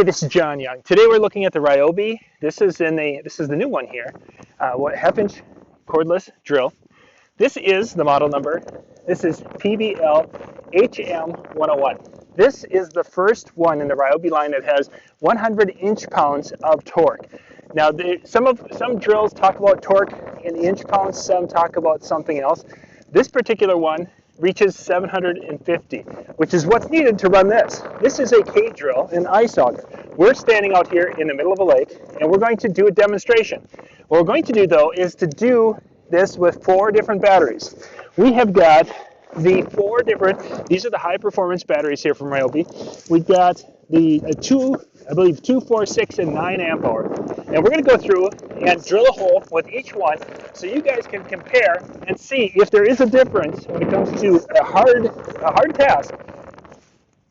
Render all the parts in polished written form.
this is John Young. Today we're looking at the Ryobi. This is the new one here. What half-inch cordless drill. This is the model number. This is PBLDD01. This is the first one in the Ryobi line that has 100 inch-pounds of torque. Now, some drills talk about torque in inch-pounds. Some talk about something else. This particular one reaches 750, which is what's needed to run this. This is a KDrill, an ice auger. We're standing out here in the middle of a lake, and we're going to do a demonstration. What we're going to do, though, is to do this with 4 different batteries. We have got the 4 different, these are the high-performance batteries here from Ryobi. We've got the 2, 4, 6, and 9 amp hour. And we're going to go through and drill a hole with each one so you guys can compare and see if there is a difference when it comes to a hard task,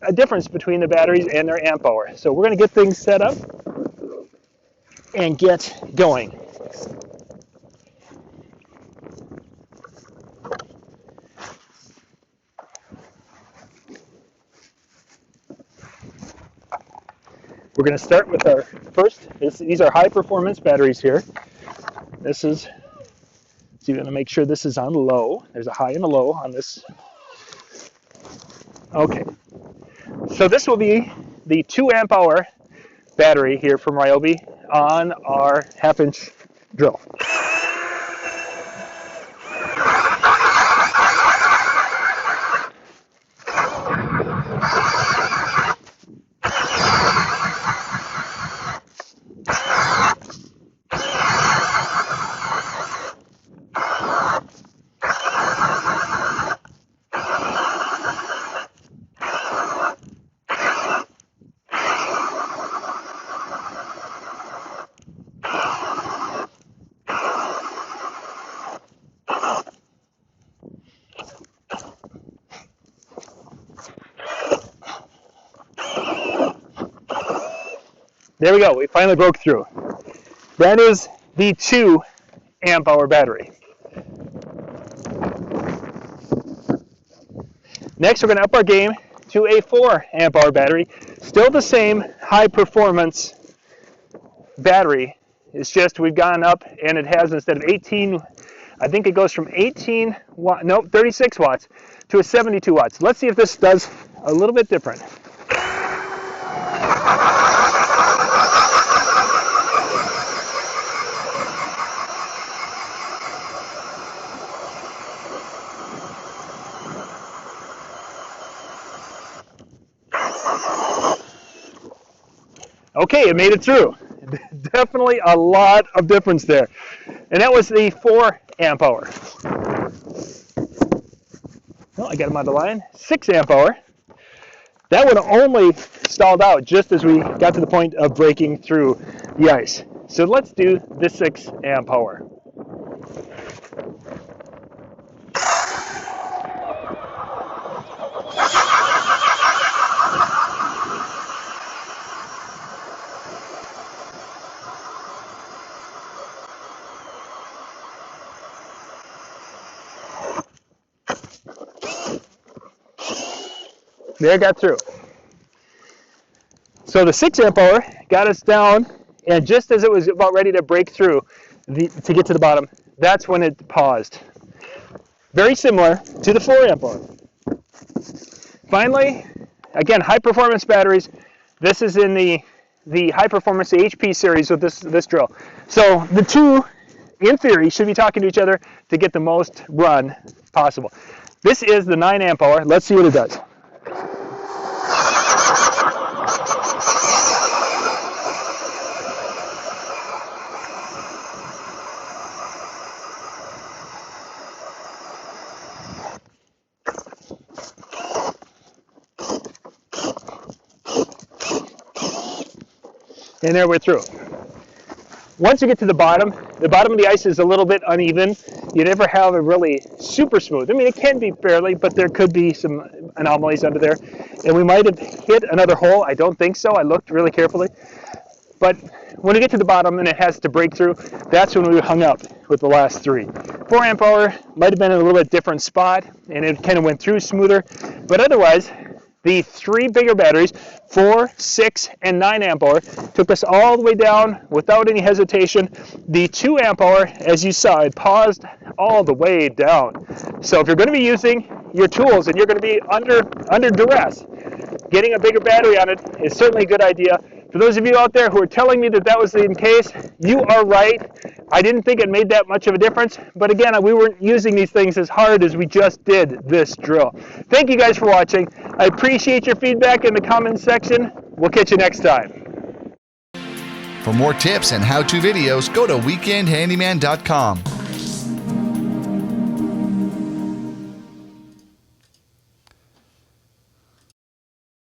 a difference between the batteries and their amp hour. So we're going to get things set up and get going. We're going to start with our first, these are high performance batteries here. This is, so you're going to make sure this is on low. There's a high and a low on this. Okay, so this will be the 2 amp hour battery here from Ryobi on our half-inch drill. There we go, we finally broke through. That is the 2 amp hour battery. Next, we're going to up our game to a 4 amp hour battery. Still the same high performance battery. It's just we've gone up and it has, instead of 18, I think it goes from 36 watts to a 72 watts. Let's see if this does a little bit different. Okay, it made it through. Definitely a lot of difference there. And that was the 4 amp hour. Well, I got him on the line. 6 amp hour. That would have only stalled out just as we got to the point of breaking through the ice. So let's do the 6 amp hour. There, got through. So the 6 amp hour got us down, and just as it was about ready to break through to get to the bottom, that's when it paused. Very similar to the 4 amp hour. Finally, again, high performance batteries. This is in the high performance HP series with this drill. So the 2, in theory, should be talking to each other to get the most run possible. This is the 9 amp hour. Let's see what it does. And there we're through. Once you get to the bottom of the ice is a little bit uneven. You never have it really super smooth. I mean, it can be fairly, but there could be some anomalies under there. And we might have hit another hole. I don't think so. I looked really carefully. But when we get to the bottom and it has to break through, that's when we hung up with the last 3. 4 amp hour might have been in a little bit different spot, and it kind of went through smoother. But otherwise, The 3 bigger batteries, 4, 6, and 9 amp hour, took us all the way down without any hesitation. The 2 amp hour, as you saw, it paused all the way down. So if you're going to be using your tools and you're going to be under duress, getting a bigger battery on it is certainly a good idea. For those of you out there who are telling me that that was the case, you are right. I didn't think it made that much of a difference, but again, we weren't using these things as hard as we just did this drill. Thank you guys for watching. I appreciate your feedback in the comments section. We'll catch you next time. For more tips and how-to videos, go to weekendhandyman.com.